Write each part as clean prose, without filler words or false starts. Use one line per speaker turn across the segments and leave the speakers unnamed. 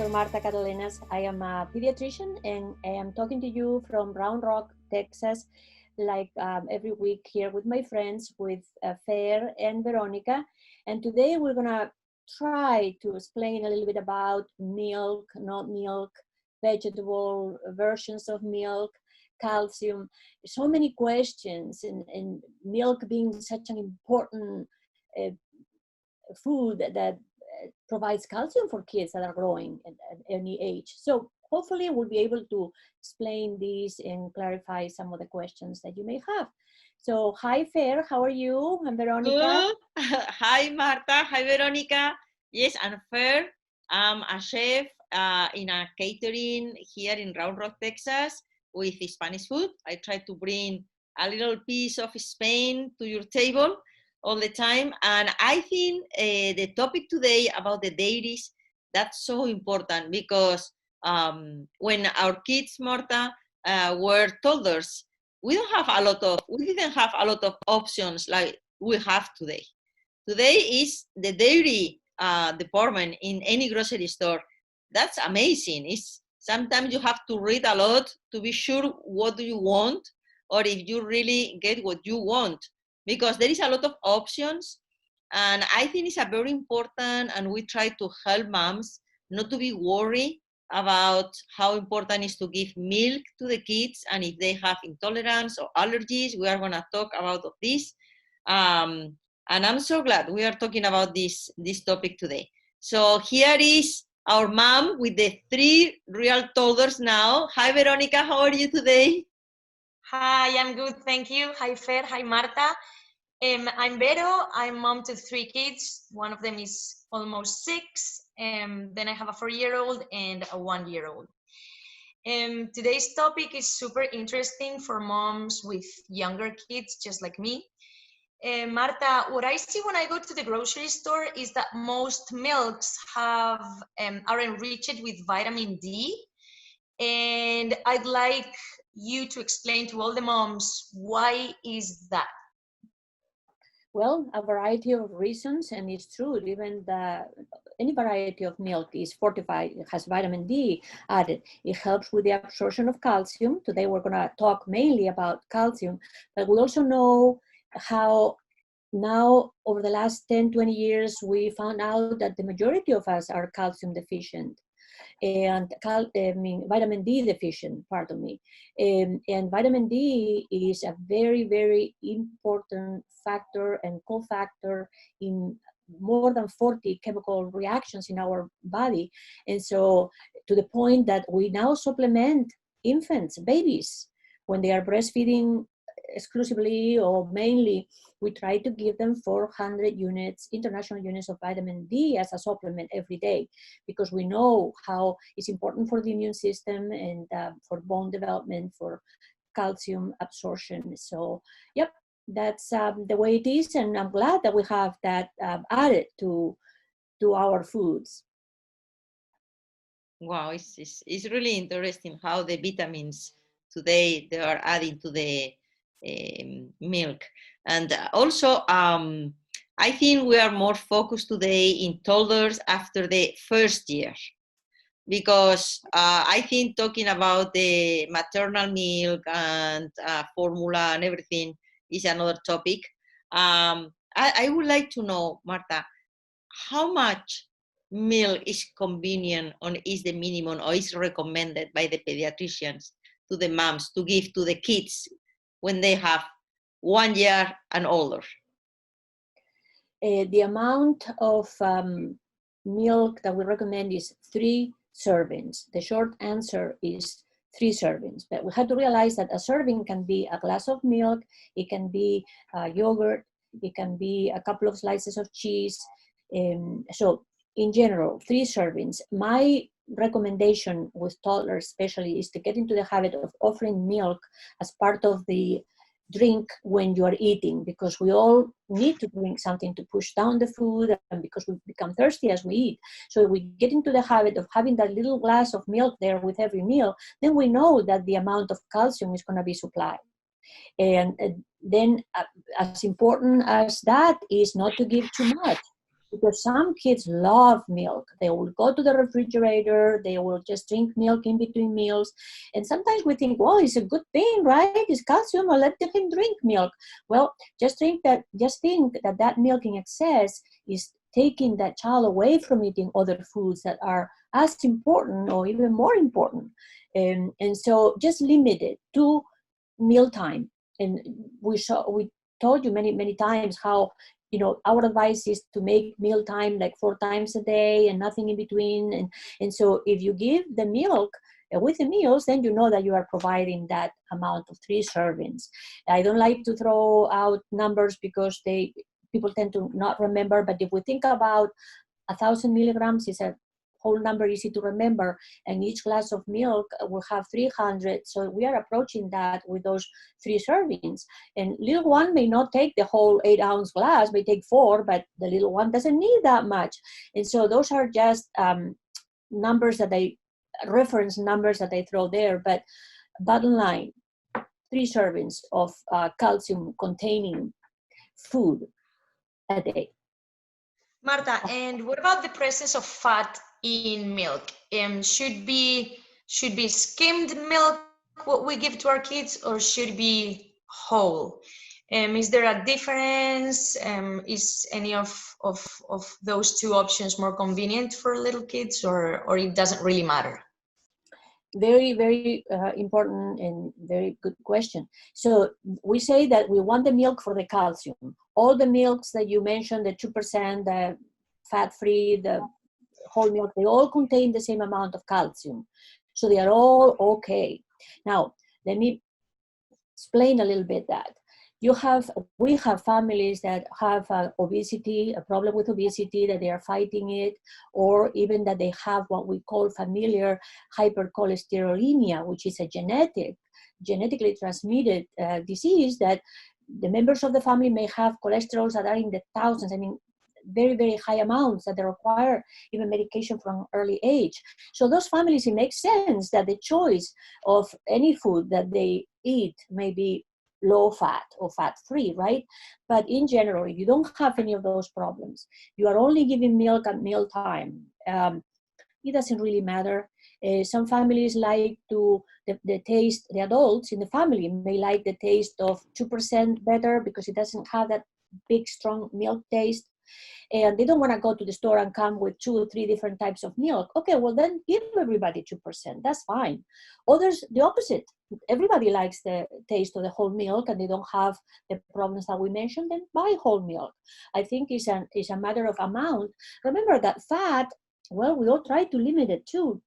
Dr. Marta Catalenas. I am a pediatrician and I am talking to you from Round Rock, Texas, like every week here with my friends, with Fer and Veronica. And today we're gonna try to explain a little bit about milk, not milk, vegetable versions of milk, calcium, so many questions, and milk being such an important food that provides calcium for kids that are growing at any age. So hopefully we'll be able to explain these and clarify some of the questions that you may have. So hi Fer, how are you? I'm Veronica.
Hi Marta, hi Veronica. Yes, I'm Fer. I'm a chef in a catering here in Round Rock, Texas with Spanish food. I try to bring a little piece of Spain to your table all the time. And I think the topic today about the dairies, that's so important because when our kids, Marta, were toddlers, we didn't have a lot of options like we have today. Today is the dairy department in any grocery store. That's amazing. Sometimes you have to read a lot to be sure what do you want or if you really get what you want, because there is a lot of options. And I think it's a very important, and we try to help moms not to be worried about how important it is to give milk to the kids, and if they have intolerance or allergies. We are going to talk about this. And I'm so glad we are talking about this topic today. So here is our mom with the 3 real toddlers now. Hi, Veronica. How are you today?
Hi, I'm good, thank you. Hi, Fer. Hi, Marta. I'm Vero. I'm mom to 3 kids. One of them is almost 6. Then I have a 4-year-old and a 1-year-old. Today's topic is super interesting for moms with younger kids, just like me. Marta, what I see when I go to the grocery store is that most milks are enriched with vitamin D. And I'd like you to explain to all the moms, why is that?
Well, a variety of reasons, and it's true, even any variety of milk is fortified, it has vitamin D added. It helps with the absorption of calcium. Today we're gonna talk mainly about calcium, but we also know how now over the last 10, 20 years, we found out that the majority of us are calcium deficient and vitamin D deficient, pardon me. And vitamin D is a very, very important factor and cofactor in more than 40 chemical reactions in our body. And so to the point that we now supplement infants, babies, when they are breastfeeding exclusively or mainly, we try to give them 400 units, international units of vitamin D as a supplement every day, because we know how it's important for the immune system and for bone development, for calcium absorption. So, yep, that's the way it is, and I'm glad that we have that added to our foods.
Wow, it's really interesting how the vitamins today they are adding to the milk. And also I think we are more focused today in toddlers after the first year, because I think talking about the maternal milk and formula and everything is another topic. I would like to know, Marta, how much milk is convenient or is the minimum or is recommended by the pediatricians to the moms to give to the kids when they have 1 year and older?
The amount of milk that we recommend is 3 servings. The short answer is 3 servings, but we have to realize that a serving can be a glass of milk, it can be yogurt, it can be a couple of slices of cheese. So in general, 3 servings. My recommendation with toddlers especially is to get into the habit of offering milk as part of the drink when you are eating, because we all need to drink something to push down the food and because we become thirsty as we eat. So if we get into the habit of having that little glass of milk there with every meal, then we know that the amount of calcium is going to be supplied. And then as important as that is not to give too much. Because some kids love milk. They will go to the refrigerator, they will just drink milk in between meals. And sometimes we think, well, it's a good thing, right? It's calcium, or let him drink milk. Well, just think that that milk in excess is taking that child away from eating other foods that are as important or even more important. And so just limit it to mealtime. And we told you many times how, our advice is to make mealtime like 4 times a day and nothing in between. And so if you give the milk with the meals, then you know that you are providing that amount of 3 servings. I don't like to throw out numbers because people tend to not remember, but if we think about 1,000 milligrams is a whole number, easy to remember, and each glass of milk will have 300. So we are approaching that with those 3 servings. And little one may not take the whole 8-ounce glass, may take 4, but the little one doesn't need that much. And so those are just numbers that reference numbers that they throw there. But bottom line, 3 servings of calcium containing food a day.
Marta, and what about the presence of fat in milk? Should be skimmed milk what we give to our kids, or should it be whole? Is there a difference? Is any of those 2 options more convenient for little kids, or it doesn't really matter?
Very, very important and very good question. So we say that we want the milk for the calcium. All the milks that you mentioned, the 2%, the fat-free, the whole milk, they all contain the same amount of calcium. So they are all okay. Now, let me explain a little bit that. We have families that have obesity, a problem with obesity, that they are fighting it, or even that they have what we call familiar hypercholesterolemia, which is a genetically transmitted disease that the members of the family may have cholesterols that are in the thousands. I mean, very, very high amounts that they require even medication from early age. So those families, it makes sense that the choice of any food that they eat may be low fat or fat free, right? But in general, if you don't have any of those problems, you are only giving milk at mealtime, it doesn't really matter. Some families like the taste, the adults in the family may like the taste of 2% better because it doesn't have that big, strong milk taste. And they don't want to go to the store and come with 2 or 3 different types of milk. Okay, well then give everybody 2%, that's fine. Others, the opposite. Everybody likes the taste of the whole milk and they don't have the problems that we mentioned, then buy whole milk. I think it's a matter of amount. Remember that fat, well, we all try to limit it too,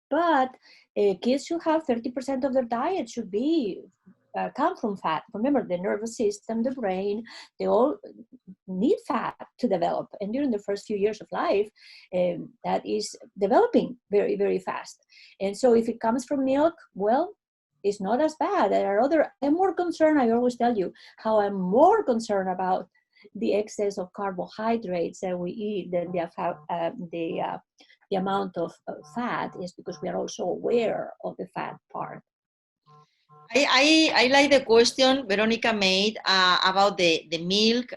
but kids should have 30% of their diet should be come from fat. Remember, the nervous system, the brain, they all need fat to develop. And during the first few years of life, that is developing very, very fast. And so if it comes from milk, well, it's not as bad. I'm more concerned, I always tell you, how I'm more concerned about the excess of carbohydrates that we eat than the amount of fat, is because we are also aware of the fat part.
I like the question Veronica made about the milk,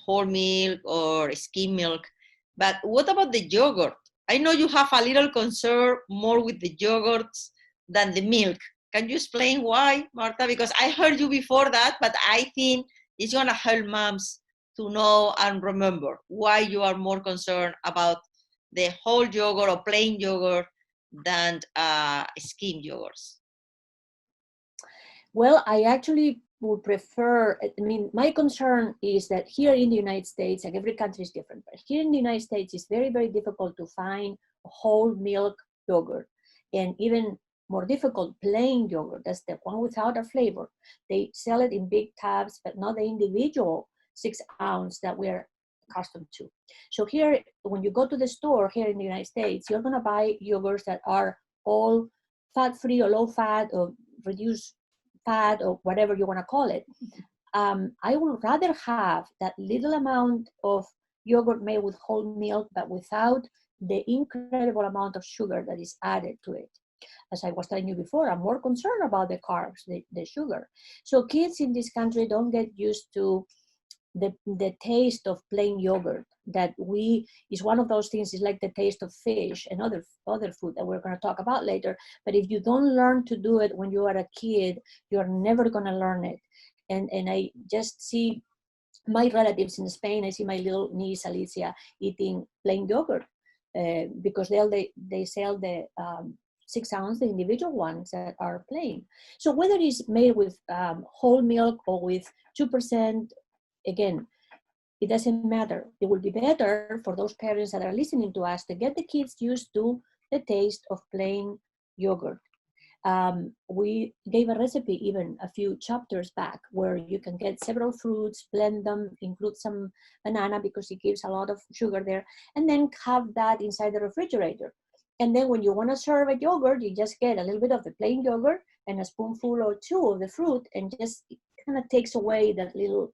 whole milk or skim milk, but what about the yogurt? I know you have a little concern more with the yogurts than the milk. Can you explain why, Marta? Because I heard you before that, but I think it's going to help moms to know and remember why you are more concerned about the whole yogurt or plain yogurt than skim yogurts.
Well, I actually would prefer, my concern is that here in the United States, and every country is different, but here in the United States, it's very, very difficult to find whole milk yogurt, and even more difficult, plain yogurt. That's the one without a flavor. They sell it in big tubs, but not the individual 6-ounce that we're accustomed to. So here, when you go to the store here in the United States, you're gonna buy yogurts that are all fat-free or low-fat or reduced fat or whatever you want to call it. I would rather have that little amount of yogurt made with whole milk, but without the incredible amount of sugar that is added to it. As I was telling you before, I'm more concerned about the carbs, the sugar. So kids in this country don't get used to the taste of plain yogurt that is one of those things. Is like the taste of fish and other food that we're going to talk about later. But if you don't learn to do it when you are a kid, you're never going to learn it. And I just see my relatives in Spain. I see my little niece Alicia eating plain yogurt because they sell the 6 ounce, the individual ones that are plain. So whether it's made with whole milk or with 2%, again, it doesn't matter. It will be better for those parents that are listening to us to get the kids used to the taste of plain yogurt. We gave a recipe even a few chapters back where you can get several fruits, blend them, include some banana because it gives a lot of sugar there, and then have that inside the refrigerator. And then when you want to serve a yogurt, you just get a little bit of the plain yogurt and a spoonful or two of the fruit, and just it kind of takes away that little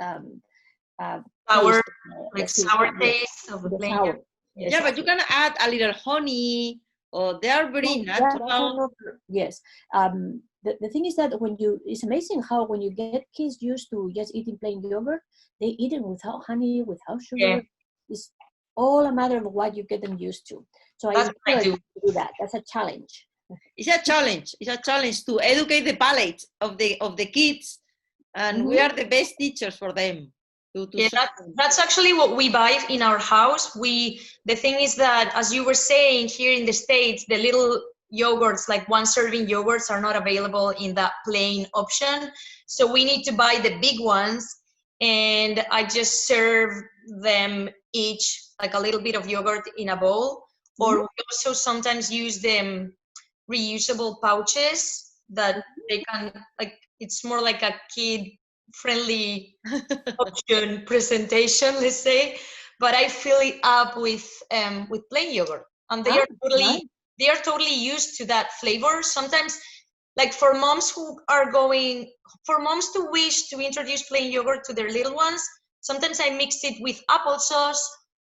sour,
taste,
sour taste of the plain yogurt.
Yes. Yeah, but you can add a little honey, or they are very natural.
Yes. The thing is that it's amazing how when you get kids used to just eating plain yogurt, they eat it without honey, without sugar. Yeah. It's all a matter of what you get them used to. So I encourage you to do that. That's a challenge.
It's a challenge. It's a challenge to educate the palate of the kids, and we are the best teachers for them.
Yeah, that's actually what we buy in our house. The thing is that, as you were saying, here in the States, the little yogurts, like 1 serving yogurts, are not available in that plain option. So we need to buy the big ones, and I just serve them each like a little bit of yogurt in a bowl. Or we also sometimes use the reusable pouches that they can, like, it's more like a kid friendly option presentation, let's say, but I fill it up with plain yogurt, and they are totally used to that flavor. Sometimes, like for moms to wish to introduce plain yogurt to their little ones, sometimes I mix it with applesauce,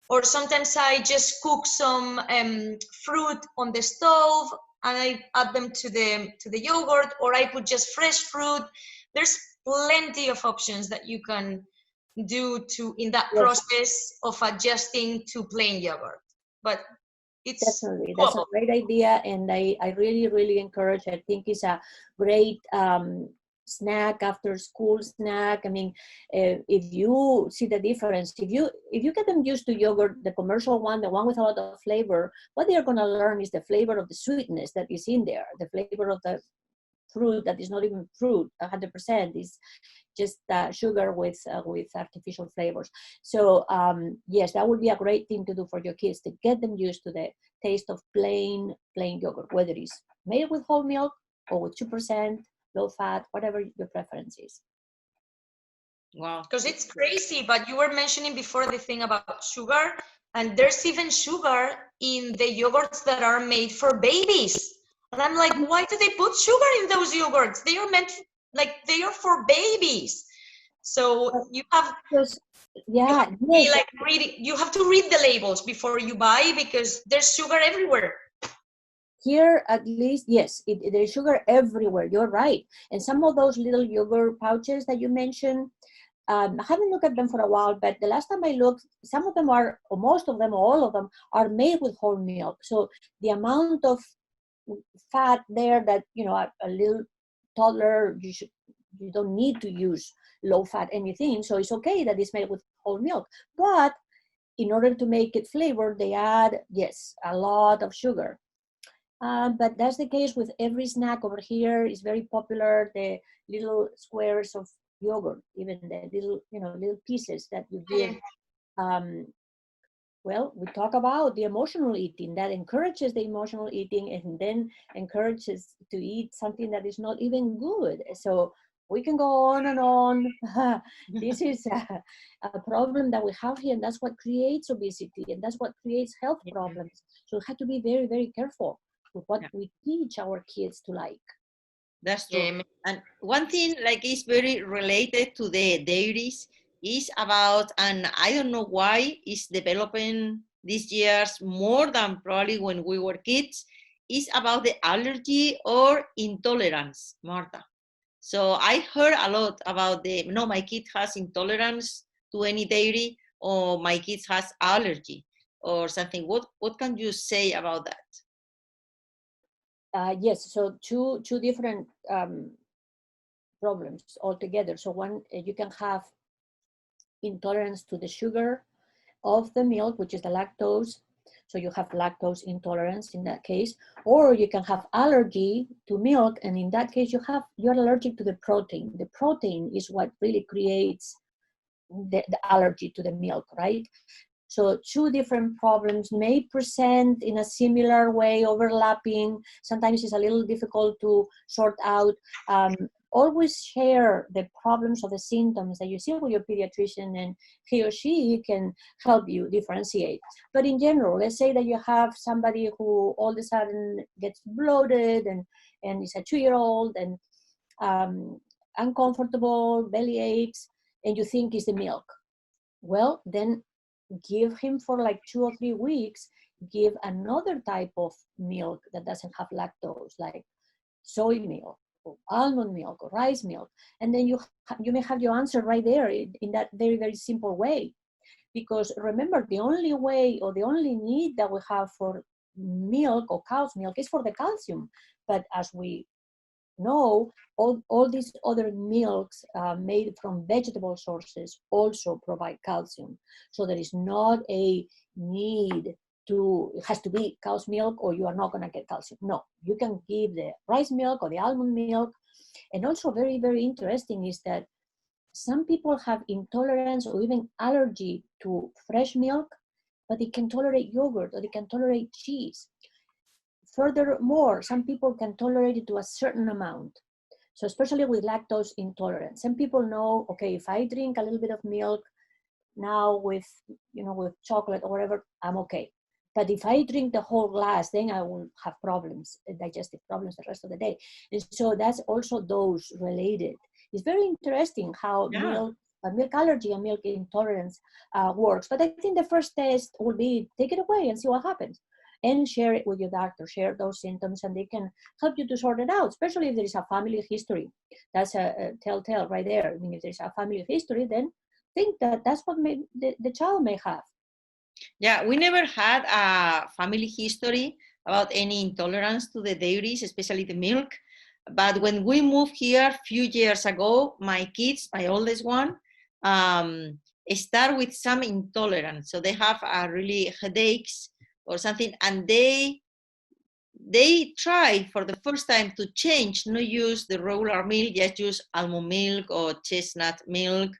or sometimes I just cook some fruit on the stove and I add them to the yogurt, or I put just fresh fruit. There's plenty of options that you can do in that process of adjusting to plain yogurt. But it's
definitely that's a great idea, and I really, really encourage. I think it's a great snack, after school snack. I mean, if you see the difference, if you get them used to yogurt, the commercial one, the one with a lot of flavor, what they're going to learn is the flavor of the sweetness that is in there, the flavor of the fruit that is not even fruit 100%, is just sugar with artificial flavors. So yes, that would be a great thing to do for your kids, to get them used to the taste of plain yogurt, whether it's made with whole milk or with 2%, low fat, whatever your preference is.
Wow.
Because it's crazy, but you were mentioning before the thing about sugar, and there's even sugar in the yogurts that are made for babies. And I'm like, why do they put sugar in those yogurts? They are meant, they are for babies. So you have, you have to read the labels before you buy, because there's sugar everywhere.
Here, at least, yes, there's sugar everywhere. You're right. And some of those little yogurt pouches that you mentioned, I haven't looked at them for a while, but the last time I looked, some of them are, or most of them, or all of them, are made with whole milk. So the amount of fat there that, a little toddler, you don't need to use low fat anything. So it's okay that it's made with whole milk. But in order to make it flavored, they add, yes, a lot of sugar. But that's the case with every snack over here. Is very popular, the little squares of yogurt, even the little pieces that you give. Well, we talk about the emotional eating that encourages the emotional eating, and then encourages to eat something that is not even good. So we can go on and on. This is a problem that we have here, and that's what creates obesity, and that's what creates health problems. So we have to be very, very careful with what we teach our kids to like.
That's true. And one thing is very related to the dairies is about, and I don't know why, is developing these years more than probably when we were kids, is about the allergy or intolerance, Marta. So I heard a lot about my kid has intolerance to any dairy, or my kids has allergy or something. What can you say about that?
Yes, so two different problems altogether. So one, you can have intolerance to the sugar of the milk, which is the lactose. So you have lactose intolerance in that case, or you can have allergy to milk, and in that case you're allergic to the protein. The protein is what really creates the allergy to the milk, right? So two different problems may present in a similar way, overlapping. Sometimes it's a little difficult to sort out. Always share the problems or the symptoms that you see with your pediatrician, and he or she can help you differentiate. But in general, let's say that you have somebody who all of a sudden gets bloated and is a 2-year-old and uncomfortable, belly aches, and you think it's the milk. Well, then give him for like 2 or 3 weeks, give another type of milk that doesn't have lactose, like soy milk or almond milk or rice milk, and then you may have your answer right there in that very, very simple way. Because remember, the only way or the only need that we have for milk or cow's milk is for the calcium. But as we know, all these other milks made from vegetable sources also provide calcium. So there is not a need it has to be cow's milk or you are not going to get calcium. No, you can give the rice milk or the almond milk. And also very, very interesting is that some people have intolerance or even allergy to fresh milk, but they can tolerate yogurt or they can tolerate cheese. Furthermore, some people can tolerate it to a certain amount. So especially with lactose intolerance, some people know, okay, if I drink a little bit of milk now with chocolate or whatever, I'm okay. But if I drink the whole glass, then I will have problems, digestive problems the rest of the day. And so that's also those related. It's very interesting how milk allergy and milk intolerance works. But I think the first test will be take it away and see what happens. And share it with your doctor, share those symptoms, and they can help you to sort it out, especially if there is a family history. That's a telltale right there. I mean, if there's a family history, then think that that's what the child may have.
Yeah, we never had a family history about any intolerance to the dairies, especially the milk. But when we moved here a few years ago, my kids, my oldest one, start with some intolerance. So they have really headaches or something, and they tried for the first time to change, not use the regular milk, just use almond milk or chestnut milk,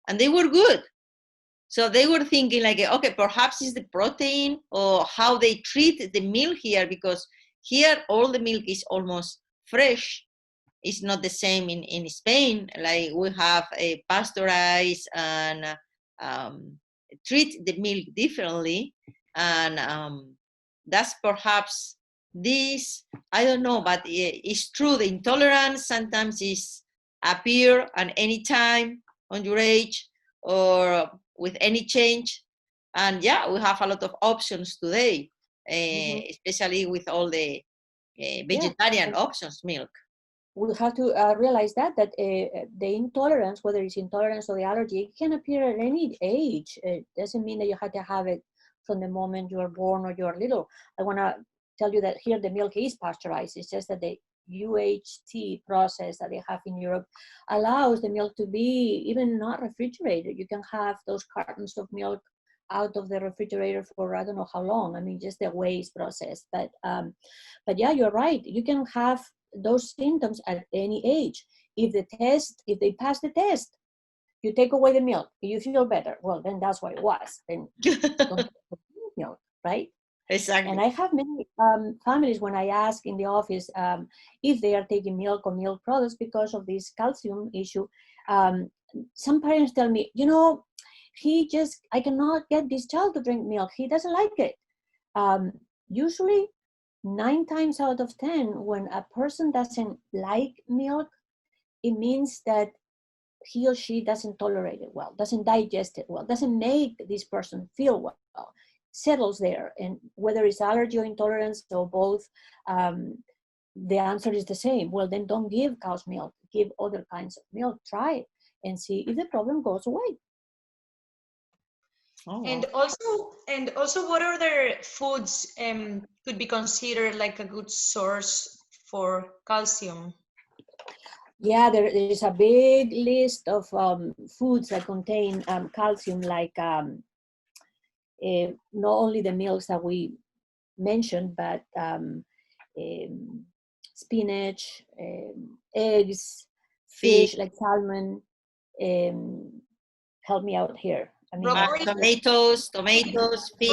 and they were good. So they were thinking like, okay, perhaps it's the protein or how they treat the milk here, because here all the milk is almost fresh. It's not the same in Spain. Like we have a pasteurized and treat the milk differently. And that's perhaps this, I don't know, but it's true. The intolerance sometimes is appear at any time on your age or with any change. And yeah, we have a lot of options today, especially with all the vegetarian options, milk.
We have to realize that the intolerance, whether it's intolerance or the allergy, it can appear at any age. It doesn't mean that you have to have it from the moment you are born or you are little. I want to tell you that here the milk is pasteurized. It's just that the UHT process that they have in Europe allows the milk to be even not refrigerated. You can have those cartons of milk out of the refrigerator for I don't know how long. I mean, just the way it's processed. But yeah, you're right. You can have those symptoms at any age. If they pass the test, you take away the milk, you feel better. Well, then that's what it was. Then don't milk, right?
Exactly.
And I have many families when I ask in the office if they are taking milk or milk products because of this calcium issue. Some parents tell me, I cannot get this child to drink milk. He doesn't like it. Usually 9 times out of 10, when a person doesn't like milk, it means that he or she doesn't tolerate it well, doesn't digest it well, doesn't make this person feel well, settles there. And whether it's allergy or intolerance or both, the answer is the same. Well, then don't give cow's milk, give other kinds of milk, try it and see if the problem goes away.
Oh, wow.
And also, what other foods could be considered like a good source for calcium?
Yeah, there is a big list of foods that contain calcium, like not only the milks that we mentioned, but spinach, eggs, fish like salmon. Help me out here. I mean,
Broccoli.
tomatoes, fish,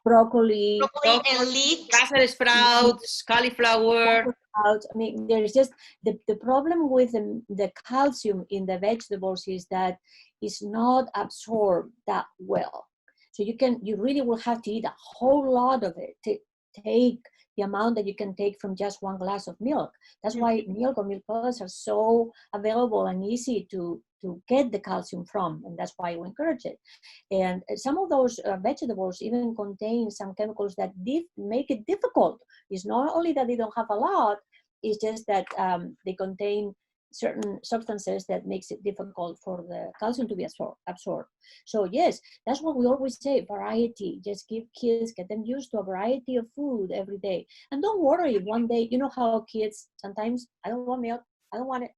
Broccoli
broccoli,
and leeks.
Brussels sprouts, cauliflower.
out. I mean, there is just the problem with the calcium in the vegetables is that it's not absorbed that well. So you really will have to eat a whole lot of it to take the amount that you can take from just one glass of milk. That's why milk or milk products are so available and easy to get the calcium from, and that's why we encourage it. And some of those vegetables even contain some chemicals that make it difficult. It's not only that they don't have a lot, it's just that they contain certain substances that makes it difficult for the calcium to be absorbed. So yes, that's what we always say, variety. Just give kids, get them used to a variety of food every day. And don't worry if one day, you know how kids sometimes, I don't want milk, I don't want it,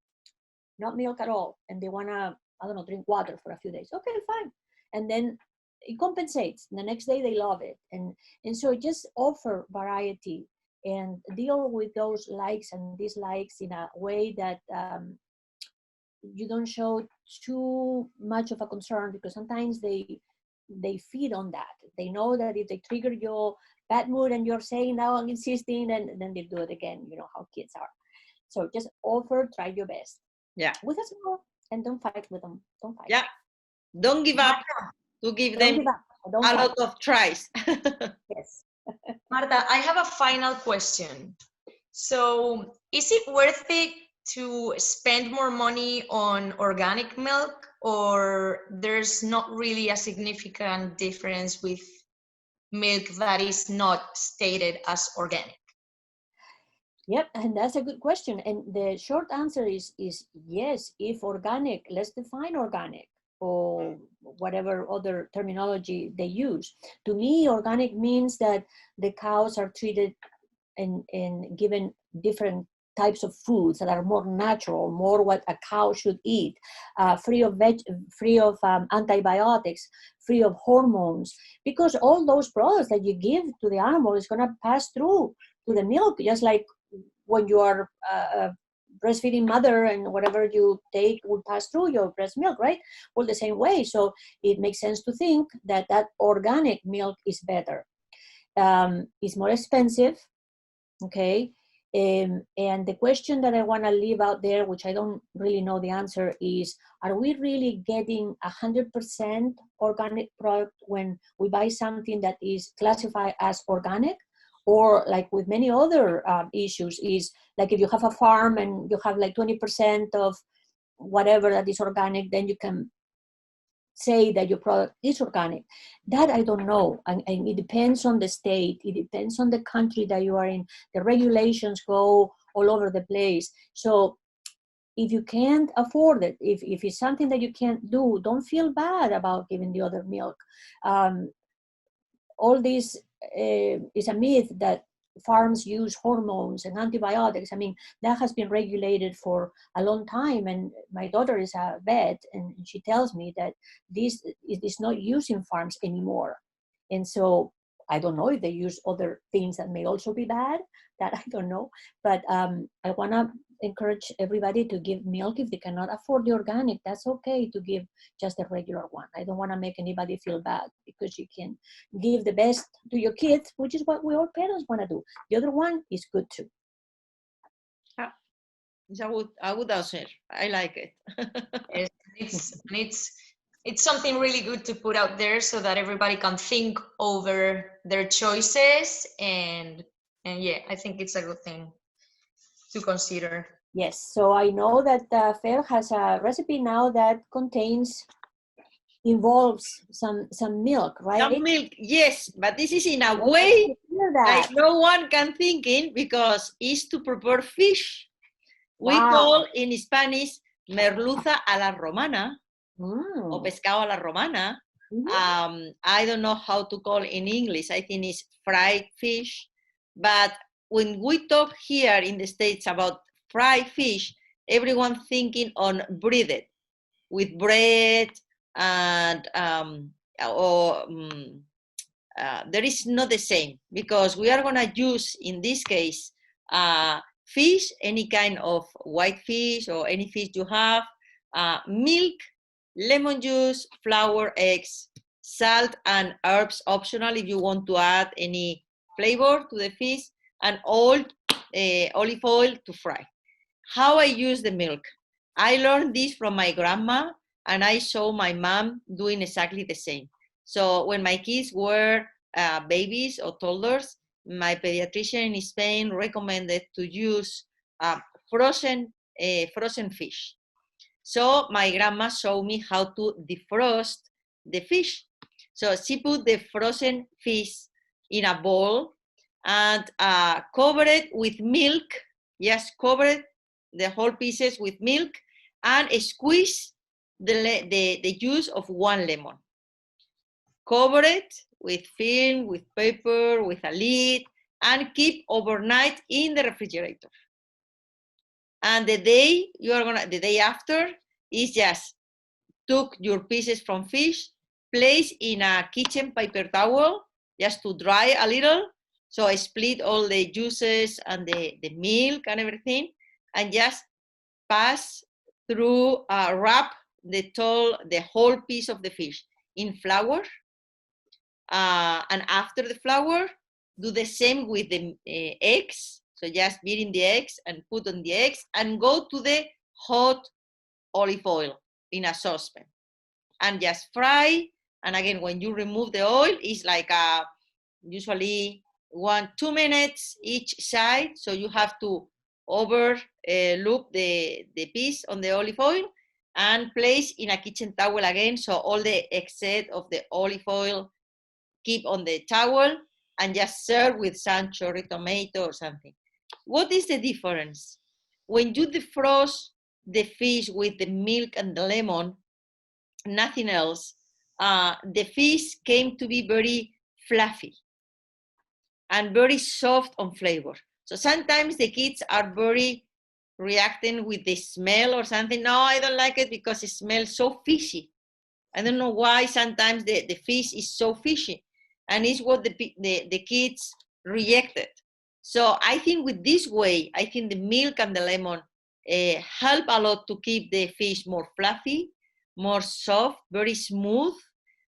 not milk at all. And they wanna, I don't know, drink water for a few days. Okay, fine. And then it compensates. The next day they love it. And so just offer variety and deal with those likes and dislikes in a way that you don't show too much of a concern, because sometimes they feed on that. They know that if they trigger your bad mood and you're saying now I'm insisting, and then they do it again. You know how kids are. So just offer, try your best.
Yeah.
With a smile, and don't fight with them. Don't fight.
Yeah. Don't give up to give them a lot of tries.
Yes.
Marta, I have a final question. So, is it worth it to spend more money on organic milk, or there's not really a significant difference with milk that is not stated as organic?
Yep, and that's a good question. And the short answer is yes, if organic, let's define organic, or whatever other terminology they use. To me, organic means that the cows are treated and given different types of foods that are more natural, more what a cow should eat, free of antibiotics, free of hormones, because all those products that you give to the animal is going to pass through to the milk, just like when you are a breastfeeding mother, and whatever you take will pass through your breast milk, right? Well, the same way. So it makes sense to think that organic milk is better. It's more expensive, okay? And the question that I want to leave out there, which I don't really know the answer, is, are we really getting 100% organic product when we buy something that is classified as organic? Or like with many other issues, is like if you have a farm and you have like 20% of whatever that is organic, then you can say that your product is organic. That I don't know, and it depends on the state, it depends on the country that you are in. The regulations go all over the place. So if you can't afford it, if it's something that you can't do, don't feel bad about giving the other milk. All this is a myth that farms use hormones and antibiotics. I mean, that has been regulated for a long time, and my daughter is a vet, and she tells me that this is not used in farms anymore. And so I don't know if they use other things that may also be bad, that I don't know. But I want to encourage everybody to give milk. If they cannot afford the organic, that's okay to give just a regular one. I don't want to make anybody feel bad, because you can give the best to your kids, which is what we all parents want to do. The other one is good too.
It's a good answer. I like it.
It's something really good to put out there so that everybody can think over their choices, and yeah, I think it's a good thing to consider.
Yes, so I know that Fer has a recipe now that involves some milk, right?
Some milk, yes, but this is in a way that no one can think in, because it's to prepare fish. We call in Spanish merluza a la romana, o pescado a la romana, I don't know how to call in English. I think it's fried fish. But when we talk here in the States about fried fish, everyone thinking on breaded with bread and there is not the same, because we are going to use in this case fish, any kind of white fish or any fish you have, milk, lemon juice, flour, eggs, salt and herbs optional if you want to add any flavor to the fish, and olive oil to fry. How I use the milk? I learned this from my grandma, and I saw my mom doing exactly the same. So when my kids were babies or toddlers, my pediatrician in Spain recommended to use frozen fish. So my grandma showed me how to defrost the fish. So she put the frozen fish in a bowl and covered it with milk. Just covered the whole pieces with milk and squeeze the juice of one lemon. Cover it with film, with paper, with a lid, and keep overnight in the refrigerator. And the day after is just took your pieces from fish, place in a kitchen paper towel just to dry a little. So I split all the juices and the milk and everything, and just pass through, wrap the whole piece of the fish in flour. And after the flour, do the same with the eggs. So just beating the eggs and put on the eggs and go to the hot olive oil in a saucepan and just fry. And again, when you remove the oil, it's like usually 1-2 minutes each side. So you have to over loop the piece on the olive oil and place in a kitchen towel again. So all the excess of the olive oil keep on the towel and just serve with some cherry tomato or something. What is the difference? When you defrost the fish with the milk and the lemon, nothing else, the fish came to be very fluffy and very soft on flavor. So sometimes the kids are very reacting with the smell or something. No, I don't like it because it smells so fishy. I don't know why sometimes the fish is so fishy. And it's what the kids rejected. So I think with this way, I think the milk and the lemon help a lot to keep the fish more fluffy, more soft, very smooth,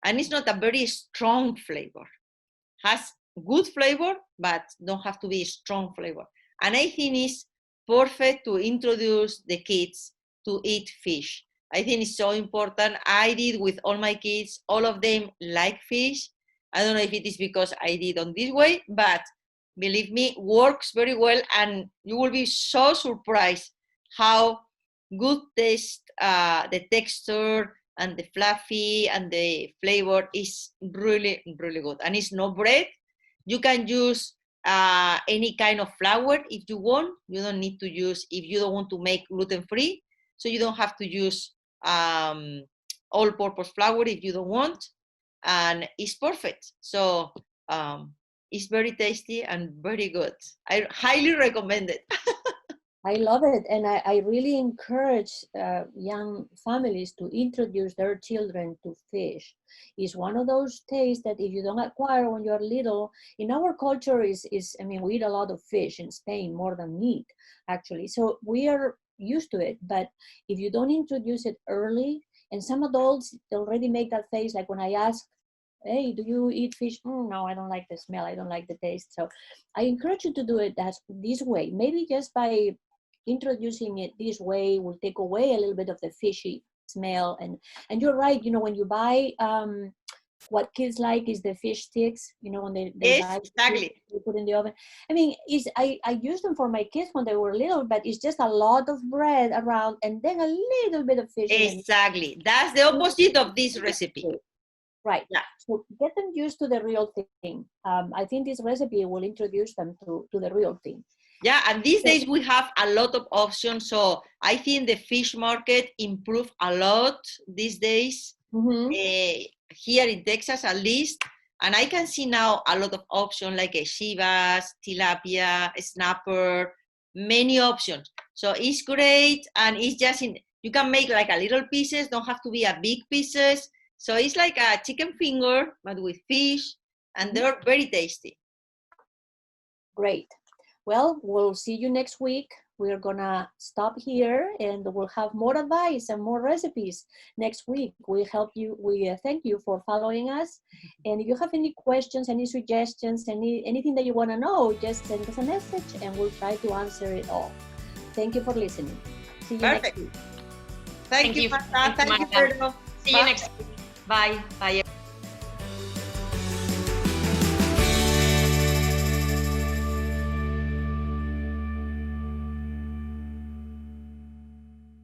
and it's not a very strong flavor. Has good flavor, but don't have to be strong flavor. And I think it's perfect to introduce the kids to eat fish. I think it's so important. I did with all my kids, all of them like fish. I don't know if it is because I did on this way, but believe me, works very well, and you will be so surprised how good taste, the texture and the fluffy and the flavor is really, really good. And it's no bread. You can use any kind of flour if you want. You don't need to use, if you don't want to make gluten-free, so you don't have to use all-purpose flour if you don't want, and it's perfect. So it's very tasty and very good. I highly recommend it.
I love it, and I really encourage young families to introduce their children to fish. It's one of those tastes that if you don't acquire when you're little, in our culture I mean, we eat a lot of fish in Spain, more than meat, actually. So we are used to it, but if you don't introduce it early, and some adults already make that face, like when I ask, hey, do you eat fish? No, I don't like the smell, I don't like the taste. So I encourage you to do it this way. Maybe just by introducing it this way will take away a little bit of the fishy smell. And you're right, you know, when you buy what kids like is the fish sticks, you know, when they buy
exactly.
They put in the oven. I mean, I used them for my kids when they were little, but it's just a lot of bread around and then a little bit of fish.
Exactly. That's the opposite of this recipe.
Right.
Yeah.
So get them used to the real thing. I think this recipe will introduce them to the real thing.
Yeah, and these days we have a lot of options. So I think the fish market improved a lot these days. here in Texas at least. And I can see now a lot of options like shivas, tilapia, snapper, many options. So it's great, and it's just you can make like a little pieces, don't have to be a big pieces. So it's like a chicken finger, but with fish, and they're very tasty.
Great. Well, we'll see you next week. We're gonna stop here and we'll have more advice and more recipes next week. We thank you for following us. And if you have any questions, any suggestions, anything that you wanna know, just send us a message and we'll try to answer it all. Thank you for listening. See you next week.
Thank you, Marta. Thank you,
Marta.
Pedro.
See you next week. Bye. Bye.